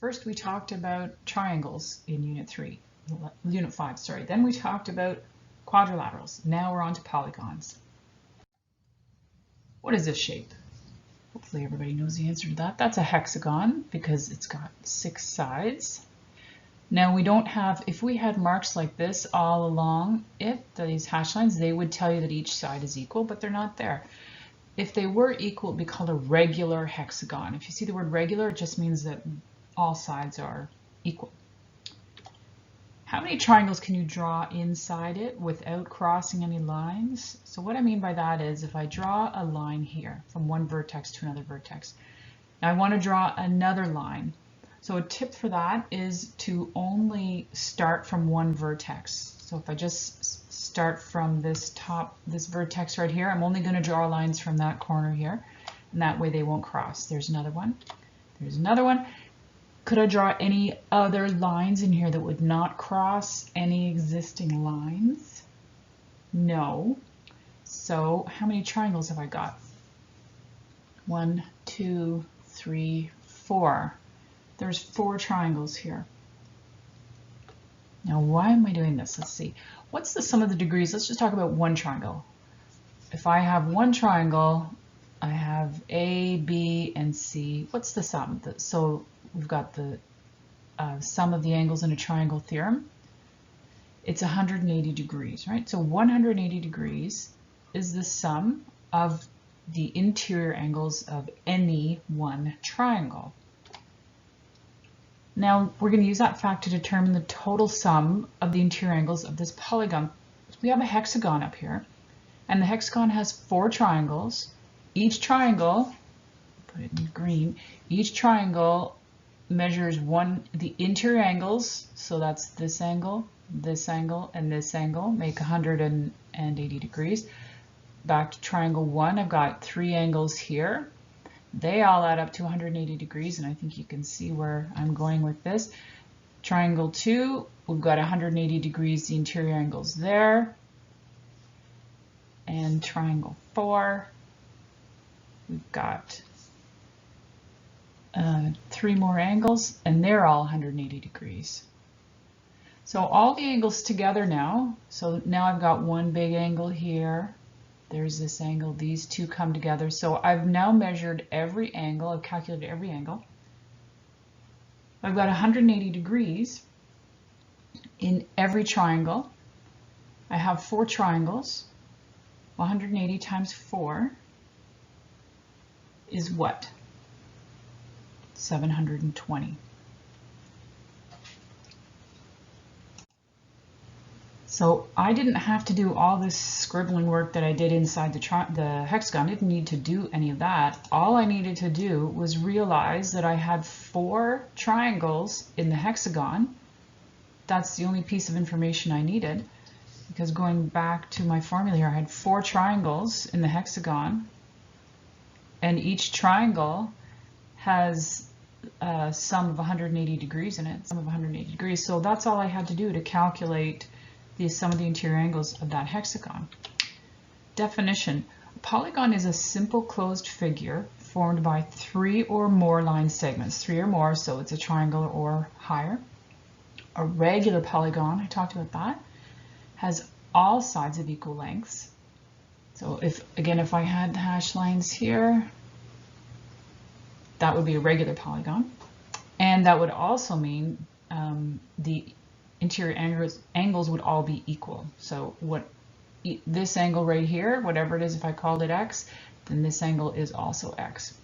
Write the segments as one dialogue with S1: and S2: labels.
S1: First, we talked about triangles in Unit 5, sorry. Then we talked about quadrilaterals. Now we're on to polygons. What is this shape? Hopefully everybody knows the answer to that. That's a hexagon because it's got 6 sides. Now we don't have, if we had marks like this all along it, these hash lines, they would tell you that each side is equal, but they're not there. If they were equal, it would be called a regular hexagon. If you see the word regular, it just means that all sides are equal. How many triangles can you draw inside it without crossing any lines? So what I mean by that is if I draw a line here from one vertex to another vertex, now I want to draw another line. So a tip for that is to only start from one vertex. So if I just start from this vertex right here, I'm only going to draw lines from that corner here, and that way they won't cross. There's another one. There's another one. Could I draw any other lines in here that would not cross any existing lines? No. So how many triangles have I got? 1, 2, 3, 4. There's 4 triangles here. Now, why am I doing this? Let's see. What's the sum of the degrees? Let's just talk about one triangle. If I have one triangle, I have A, B, and C. What's the sum? So we've got the sum of the angles in a triangle theorem. It's 180 degrees, right? So 180 degrees is the sum of the interior angles of any one triangle. Now we're going to use that fact to determine the total sum of the interior angles of this polygon. We have a hexagon up here, and the hexagon has 4 triangles. Each triangle, put it in green, each triangle measures the interior angles, so that's this angle, and this angle, make 180 degrees. Back to triangle 1, I've got 3 angles here. They all add up to 180 degrees, and I think you can see where I'm going with this. Triangle 2, we've got 180 degrees, the interior angles there. And triangle 4, we've got 3 more angles, and they're all 180 degrees. So all the angles together now, so now I've got one big angle here. There's this angle, these two come together. So I've now measured every angle, I've calculated every angle. I've got 180 degrees in every triangle. I have 4 triangles. 180 times 4 is what? 720. So I didn't have to do all this scribbling work that I did inside the hexagon. I didn't need to do any of that. All I needed to do was realize that I had 4 triangles in the hexagon. That's the only piece of information I needed, because going back to my formula here, I had 4 triangles in the hexagon, and each triangle has a sum of 180 degrees in it, sum of 180 degrees. So that's all I had to do to calculate the sum of the interior angles of that hexagon. Definition: a polygon is a simple closed figure formed by 3 or more line segments, 3 or more, so it's a triangle or higher. A regular polygon, I talked about that, has all sides of equal lengths. So if I had hash lines here, that would be a regular polygon. And that would also mean the interior angles would all be equal. So this angle right here, whatever it is, if I called it x, then this angle is also x.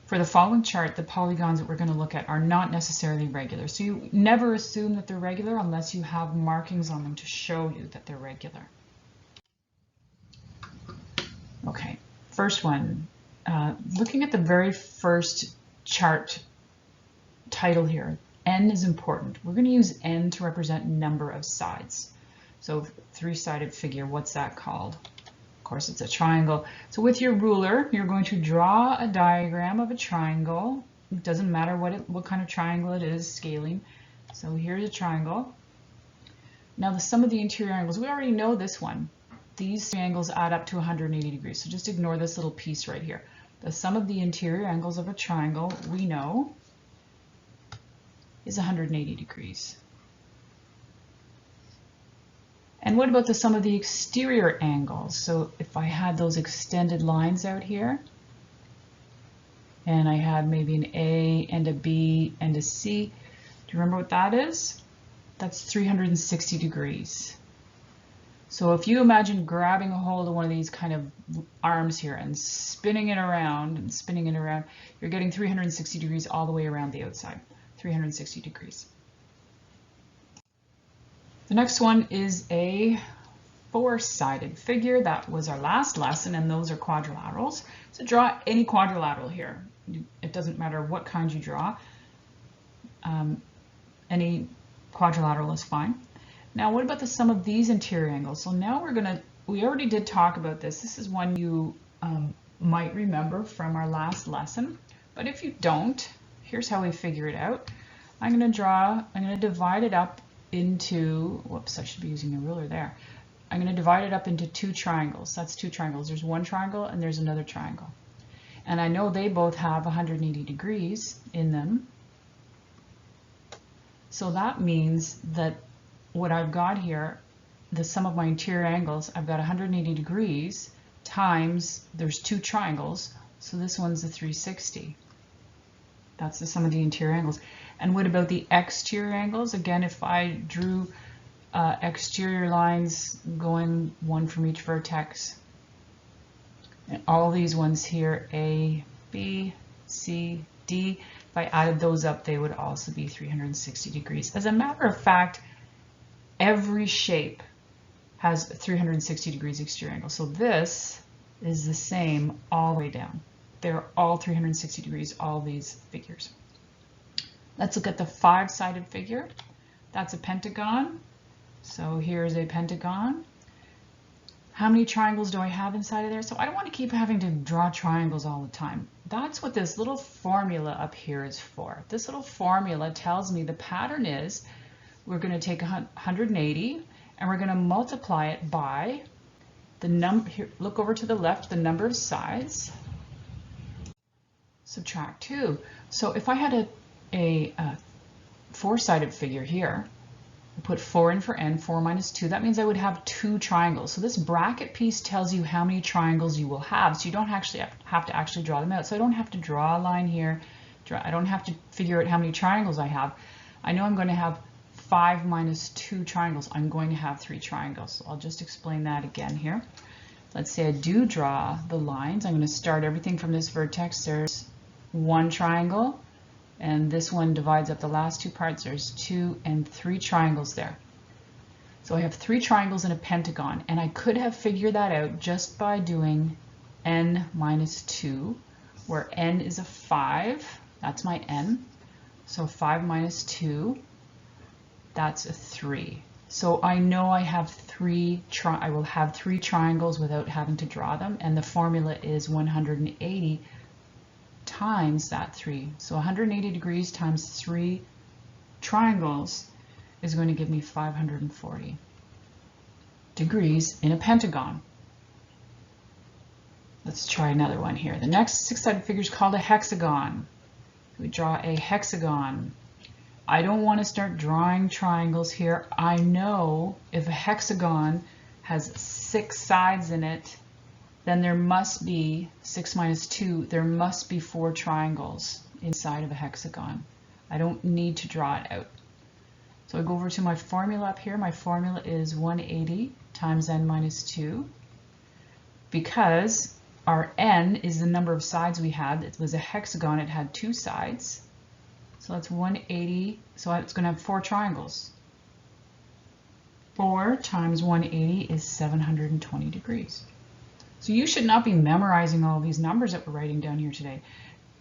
S1: For the following chart, the polygons that we're going to look at are not necessarily regular. So you never assume that they're regular unless you have markings on them to show you that they're regular. Okay, first one. Looking at the very first chart title here, n is important. We're going to use n to represent number of sides. So 3-sided figure, what's that called? Of course, it's a triangle. So with your ruler, you're going to draw a diagram of a triangle. It doesn't matter what kind of triangle it is, scaling. So here's a triangle. Now the sum of the interior angles, we already know this one. These 3 angles add up to 180 degrees. So just ignore this little piece right here. The sum of the interior angles of a triangle, we know, is 180 degrees. And what about the sum of the exterior angles? So if I had those extended lines out here, and I had maybe an A and a B and a C, do you remember what that is? That's 360 degrees. So if you imagine grabbing a hold of one of these kind of arms here and spinning it around and spinning it around, you're getting 360 degrees all the way around the outside, 360 degrees. The next one is a four-sided figure. That was our last lesson, and those are quadrilaterals. So draw any quadrilateral here. It doesn't matter what kind you draw. Any quadrilateral is fine. Now, what about the sum of these interior angles? So now we already did talk about this. This is one you might remember from our last lesson, but if you don't, here's how we figure it out. I'm going to divide it up into, whoops, I should be using a ruler there. I'm going to divide it up into two triangles. That's two triangles. There's one triangle and there's another triangle. And I know they both have 180 degrees in them. So that means that what I've got here, the sum of my interior angles, I've got 180 degrees times, there's two triangles, so this one's a 360. That's the sum of the interior angles. And what about the exterior angles? Again, if I drew exterior lines going one from each vertex, and all these ones here, A, B, C, D, if I added those up, they would also be 360 degrees. As a matter of fact, every shape has 360 degrees exterior angle. So this is the same all the way down. They're all 360 degrees, all these figures. Let's look at the five-sided figure. That's a pentagon. So here's a pentagon. How many triangles do I have inside of there? So I don't want to keep having to draw triangles all the time. That's what this little formula up here is for. This little formula tells me the pattern is we're going to take 180 and we're going to multiply it by the number. Here, look over to the left, the number of sides. Subtract 2. So if I had a four-sided figure here, I put 4 in for n, 4 minus 2, that means I would have two triangles. So this bracket piece tells you how many triangles you will have, so you don't actually have to actually draw them out. So I don't have to draw a line here. I don't have to figure out how many triangles I have. I know I'm going to have 5 minus 2 triangles. I'm going to have 3 triangles. So I'll just explain that again here. Let's say I do draw the lines. I'm going to start everything from this vertex. There's one triangle, and this one divides up the last two parts. There's 2 and 3 triangles there. So I have 3 triangles in a pentagon, and I could have figured that out just by doing n minus 2, where n is a 5. That's my n. So 5 minus 2, that's a 3. So I know I have I will have 3 triangles without having to draw them, and the formula is 180 times that 3. So 180 degrees times 3 triangles is going to give me 540 degrees in a pentagon. Let's try another one here. The next 6-sided figure is called a hexagon. We draw a hexagon. I don't want to start drawing triangles here. I know if a hexagon has 6 sides in it, then there must be 6 minus 2, there must be 4 triangles inside of a hexagon. I don't need to draw it out. So I go over to my formula up here. My formula is 180 times n minus 2, because our n is the number of sides we had. It was a hexagon, it had 2 sides. So that's 180, so it's going to have 4 triangles. 4 times 180 is 720 degrees. So you should not be memorizing all these numbers that we're writing down here today.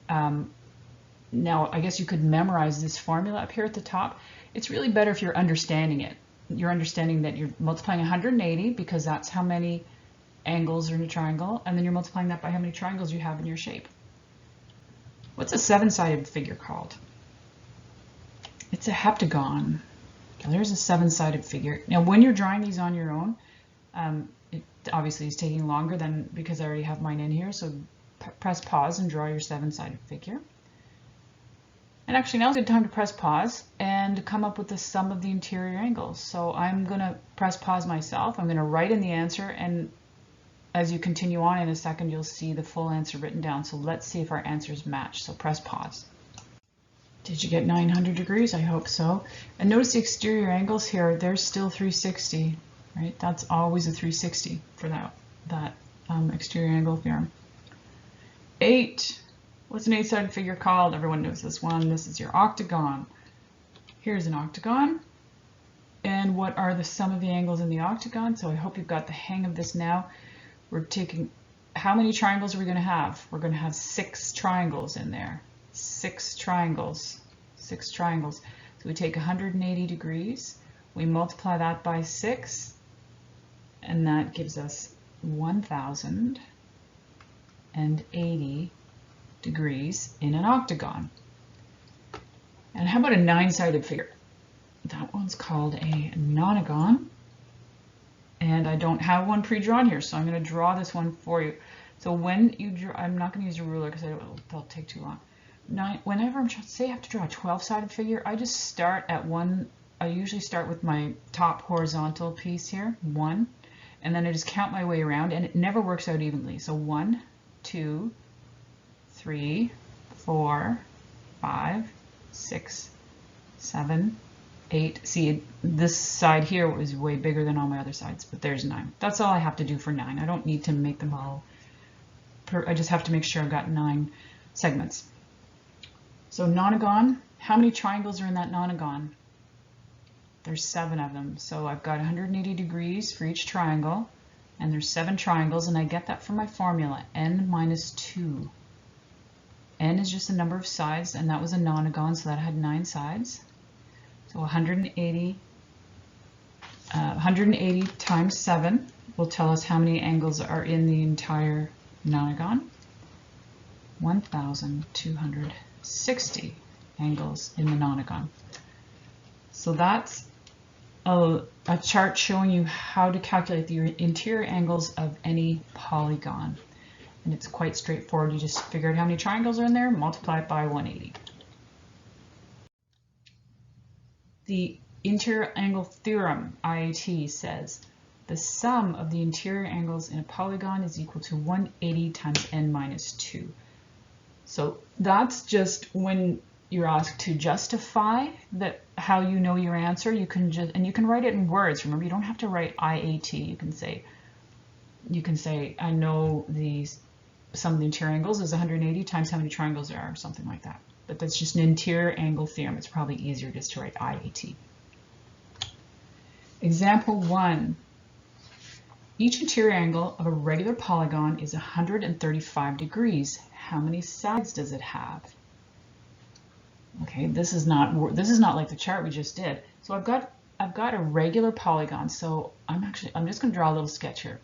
S1: Now, I guess you could memorize this formula up here at the top. It's really better if you're understanding it. You're understanding that you're multiplying 180 because that's how many angles are in a triangle, and then you're multiplying that by how many triangles you have in your shape. What's a 7-sided figure called? It's a heptagon. Now, there's a 7-sided figure. Now, when you're drawing these on your own, it obviously is taking longer than because I already have mine in here. So press pause and draw your 7-sided figure. And actually now's a good time to press pause and come up with the sum of the interior angles. So I'm going to press pause myself. I'm going to write in the answer, and as you continue on in a second, you'll see the full answer written down. So let's see if our answers match. So press pause. Did you get 900 degrees? I hope so. And notice the exterior angles here, they're still 360, right? That's always a 360 for that exterior angle theorem. 8. What's an 8-sided figure called? Everyone knows this one. This is your octagon. Here's an octagon. And what are the sum of the angles in the octagon? So I hope you've got the hang of this now. We're taking, how many triangles are we going to have? We're going to have 6 triangles in there. 6 triangles. 6 triangles. So we take 180 degrees. We multiply that by 6. And that gives us 1,080 degrees in an octagon. And how about a 9-sided figure? That one's called a nonagon. And I don't have one pre-drawn here, so I'm going to draw this one for you. So when you draw, I'm not going to use a ruler because it'll take too long. Whenever I'm say I have to draw a 12-sided figure, I just start at one. I usually start with my top horizontal piece here, 1, and then I just count my way around, and it never works out evenly. So 1, 2, 3, 4, 5, 6, 7, 8. See, this side here was way bigger than all my other sides, but there's 9. That's all I have to do for 9. I don't need to make them all. I just have to make sure I've got 9 segments. So nonagon, how many triangles are in that nonagon? There's 7 of them. So I've got 180 degrees for each triangle, and there's 7 triangles, and I get that from my formula, n minus 2. N is just the number of sides, and that was a nonagon, so that had 9 sides. So 180 times 7 will tell us how many angles are in the entire nonagon. 1,260 angles in the nonagon. So that's a chart showing you how to calculate the interior angles of any polygon. And it's quite straightforward. You just figure out how many triangles are in there, multiply it by 180. The interior angle theorem, IAT, says the sum of the interior angles in a polygon is equal to 180 times n minus 2. So that's just when you're asked to justify that how you know your answer. You can just, and you can write it in words. Remember, you don't have to write IAT. You can say I know the sum of the interior angles is 180 times how many triangles there are, or something like that. But that's just an interior angle theorem. It's probably easier just to write IAT. Example 1. Each interior angle of a regular polygon is 135 degrees. How many sides does it have? Okay, this is not like the chart we just did. So I've got a regular polygon. So I'm just going to draw a little sketch here.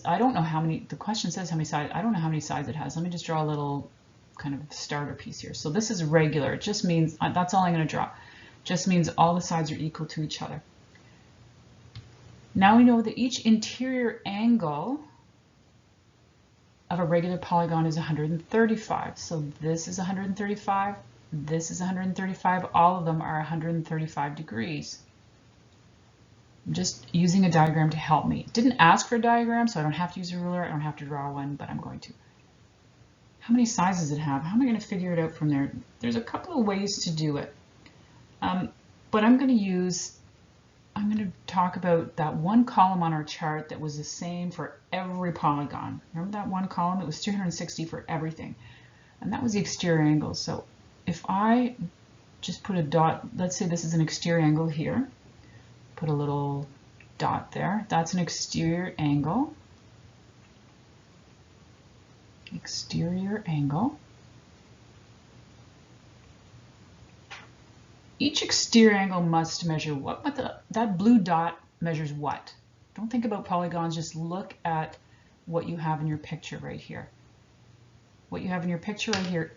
S1: I don't know how many. The question says how many sides. I don't know how many sides it has. Let me just draw a little kind of starter piece here. So this is regular. It just means that's all I'm going to draw. Just means all the sides are equal to each other. Now we know that each interior angle of a regular polygon is 135. So this is 135. This is 135. All of them are 135 degrees. I'm just using a diagram to help me. It didn't ask for a diagram, so I don't have to use a ruler. I don't have to draw one, but I'm going to. How many sides does it have? How am I going to figure it out from there? There's a couple of ways to do it. But I'm going to talk about that one column on our chart that was the same for every polygon. Remember that one column? It was 360 for everything. And that was the exterior angle. So if I just put a dot, let's say this is an exterior angle here. Put a little dot there. That's an exterior angle. Exterior angle. Each exterior angle must measure what? That blue dot measures what? Don't think about polygons, just look at what you have in your picture right here. What you have in your picture right here,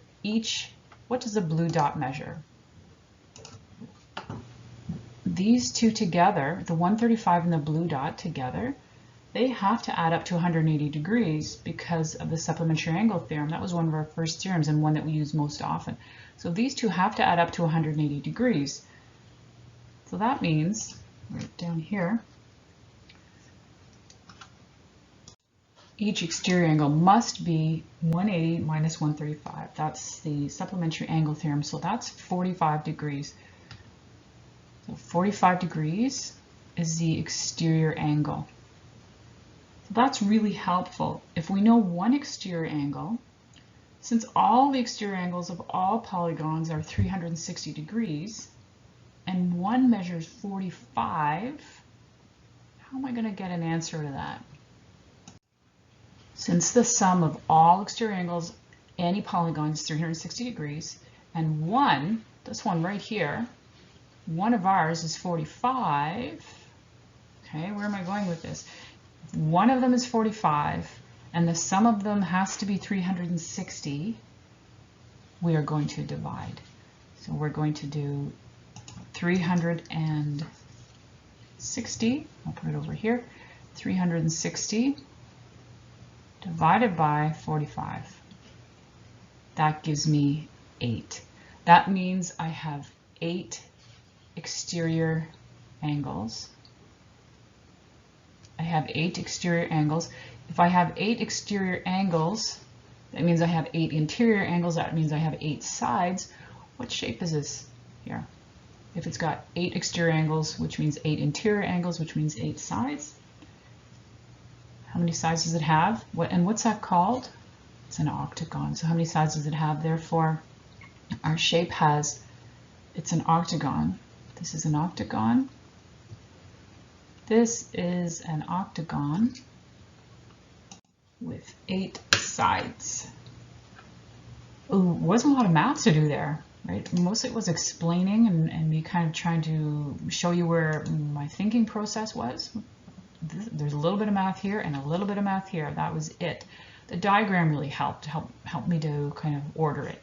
S1: what does the blue dot measure? These two together, the 135 and the blue dot together, they have to add up to 180 degrees because of the supplementary angle theorem. That was one of our first theorems and one that we use most often. So these two have to add up to 180 degrees. So that means, right down here, each exterior angle must be 180 minus 135. That's the supplementary angle theorem. So that's 45 degrees. So 45 degrees is the exterior angle. So that's really helpful. If we know one exterior angle, since all the exterior angles of all polygons are 360 degrees, and one measures 45, how am I going to get an answer to that? Since the sum of all exterior angles, any polygon is 360 degrees, and one, this one right here, one of ours is 45. Okay, where am I going with this? One of them is 45, and the sum of them has to be 360. We are going to divide. So we're going to do 360, I'll put it over here, 360 divided by 45. That gives me 8. That means I have 8 exterior angles. I have 8 exterior angles. If I have 8 exterior angles, that means I have 8 interior angles. That means I have 8 sides. What shape is this here? If it's got 8 exterior angles, which means 8 interior angles, which means 8 sides. How many sides does it have? And what's that called? It's an octagon. So how many sides does it have? Therefore, our shape has, it's an octagon. This is an octagon. This is an octagon with 8 sides. Ooh, wasn't a lot of math to do there, right? Mostly it was explaining and me kind of trying to show you where my thinking process was. There's a little bit of math here and a little bit of math here. That was it. The diagram really helped me to kind of order it.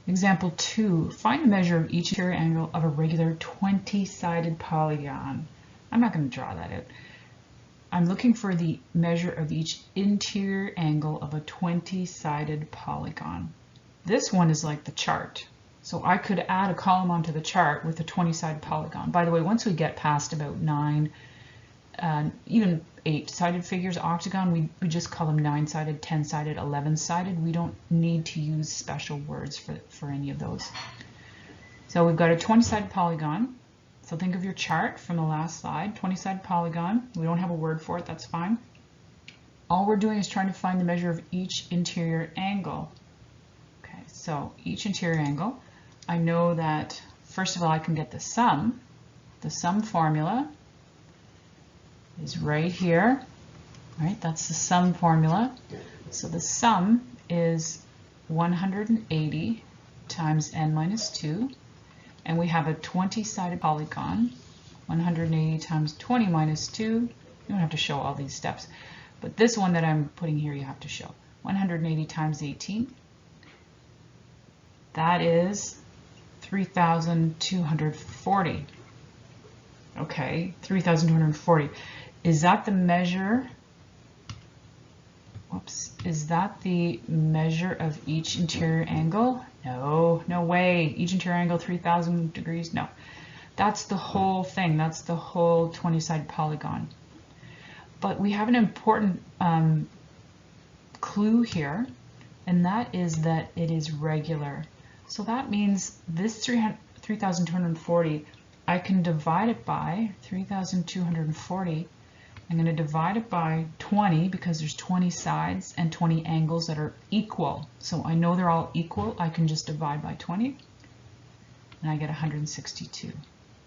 S1: Example 2, find the measure of each interior angle of a regular 20-sided polygon. I'm not going to draw that out. I'm looking for the measure of each interior angle of a 20-sided polygon. This one is like the chart. So I could add a column onto the chart with a 20-sided polygon. By the way, once we get past about 9, even 8-sided figures, octagon, we just call them 9-sided, 10-sided, 11-sided. We don't need to use special words for any of those. So we've got a 20-sided polygon. So think of your chart from the last slide, 20-sided polygon. We don't have a word for it, that's fine. All we're doing is trying to find the measure of each interior angle. Okay, so each interior angle, I know that, first of all, I can get the sum. The sum formula is right here, right? That's the sum formula. So the sum is 180 times n minus 2. And we have a 20-sided polygon, 180 times 20 minus 2. You don't have to show all these steps. But this one that I'm putting here, you have to show. 180 times 18. That is 3,240. Okay, 3,240. Is that the measure? Whoops. Is that the measure of each interior angle? No, no way. Each interior angle 3,000 degrees? No. That's the whole thing. That's the whole 20-sided polygon. But we have an important clue here, and that is that it is regular. So that means this 3,240, I can divide it by 3,240. I'm going to divide it by 20 because there's 20 sides and 20 angles that are equal. So I know they're all equal. I can just divide by 20 and I get 162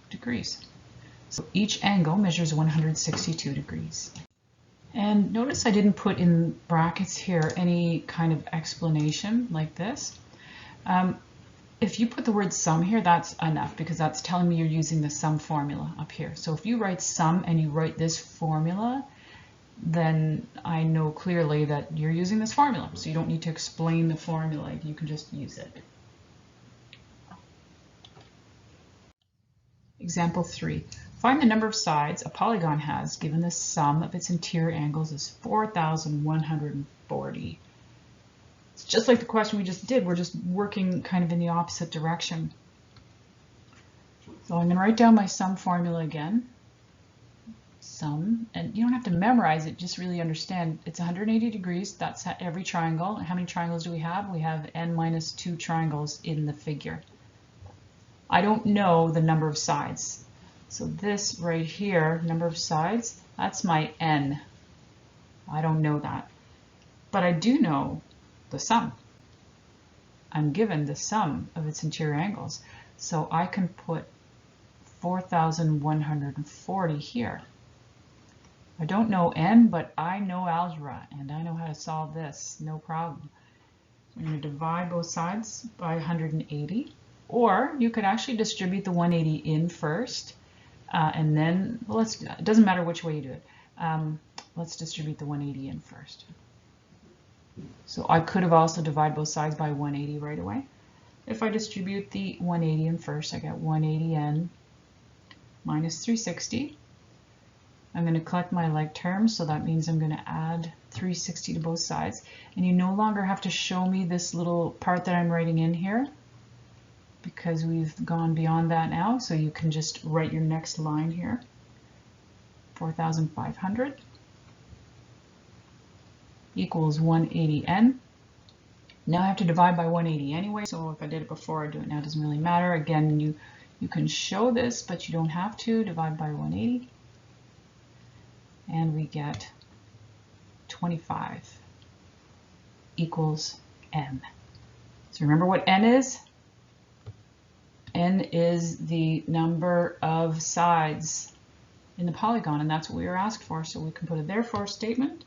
S1: degrees. So each angle measures 162 degrees. And notice I didn't put in brackets here any kind of explanation like this. If you put the word sum here, that's enough because that's telling me you're using the sum formula up here. So if you write sum and you write this formula, then I know clearly that you're using this formula. So you don't need to explain the formula, you can just use it. Example 3. Find the number of sides a polygon has given the sum of its interior angles is 4,140. It's just like the question we just did. We're just working kind of in the opposite direction. So I'm going to write down my sum formula again. Sum, and you don't have to memorize it, just really understand it's 180 degrees. That's every triangle. And how many triangles do we have? We have n minus 2 triangles in the figure. I don't know the number of sides. So this right here, number of sides, that's my n. I don't know that. But I do know the sum. I'm given the sum of its interior angles. So I can put 4,140 here. I don't know n, but I know algebra, and I know how to solve this, no problem. I'm going to divide both sides by 180, or you could actually distribute the 180 in first, and then, well, it doesn't matter which way you do it. Let's distribute the 180 in first. So I could have also divided both sides by 180 right away. If I distribute the 180 in first, I get 180n minus 360. I'm going to collect my like terms, so that means I'm going to add 360 to both sides. And you no longer have to show me this little part that I'm writing in here, because we've gone beyond that now. So you can just write your next line here, 4,500 equals 180n. Now I have to divide by 180 anyway, so if I did it before, I do it now, it doesn't really matter. Again, you can show this, but you don't have to. Divide by 180. And we get 25 equals n. So remember what n is? N is the number of sides in the polygon, and that's what we were asked for. So we can put a therefore statement.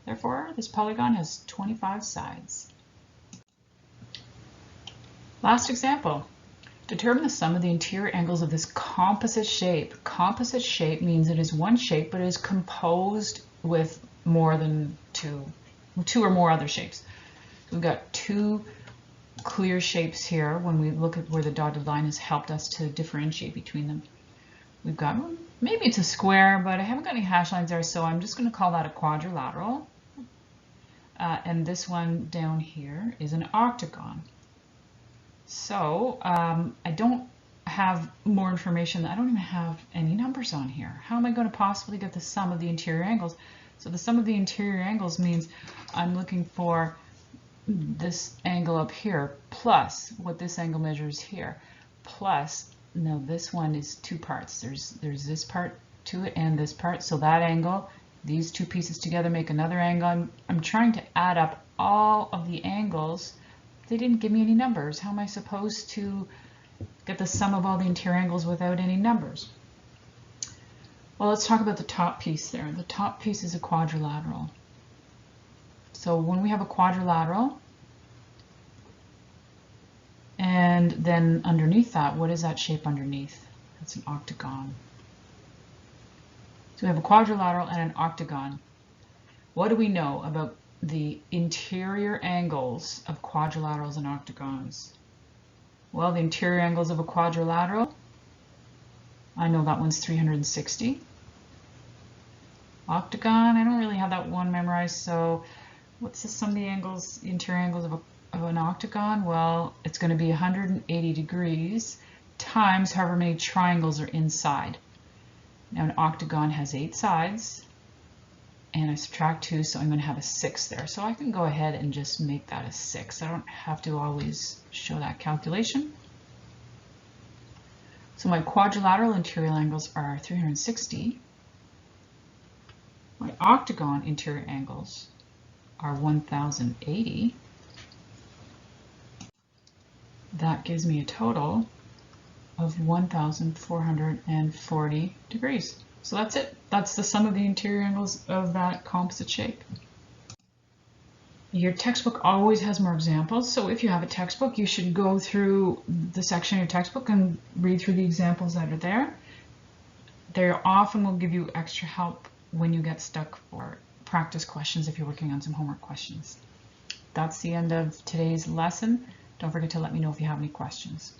S1: Therefore, this polygon has 25 sides. Last example. Determine the sum of the interior angles of this composite shape. Composite shape means it is one shape, but it is composed with more than two or more other shapes. So we've got two clear shapes here when we look at where the dotted line has helped us to differentiate between them. We've got, maybe it's a square, but I haven't got any hash lines there, so I'm just going to call that a quadrilateral. And this one down here is an octagon. So I don't have more information. I don't even have any numbers on here. How am I going to possibly get the sum of the interior angles? So the sum of the interior angles means I'm looking for this angle up here plus what this angle measures here plus, no, this one is two parts. There's this part to it and this part. So that angle, these two pieces together make another angle. I'm trying to add up all of the angles. They didn't give me any numbers. How am I supposed to get the sum of all the interior angles without any numbers? Well, let's talk about the top piece there. The top piece is a quadrilateral. So when we have a quadrilateral, and then underneath that, what is that shape underneath? That's an octagon. So we have a quadrilateral and an octagon. What do we know about the interior angles of quadrilaterals and octagons? Well, the interior angles of a quadrilateral, I know that one's 360. Octagon, I don't really have that one memorized, so what's the sum of the angles, the interior angles of an octagon? Well, it's going to be 180 degrees times however many triangles are inside. Now an octagon has 8 sides, and I subtract 2, so I'm going to have a 6 there. So I can go ahead and just make that a 6. I don't have to always show that calculation. So my quadrilateral interior angles are 360. My octagon interior angles are 1080. That gives me a total of 1440 degrees. So that's it. That's the sum of the interior angles of that composite shape. Your textbook always has more examples, so if you have a textbook, you should go through the section of your textbook and read through the examples that are there. They often will give you extra help when you get stuck for practice questions if you're working on some homework questions. That's the end of today's lesson. Don't forget to let me know if you have any questions.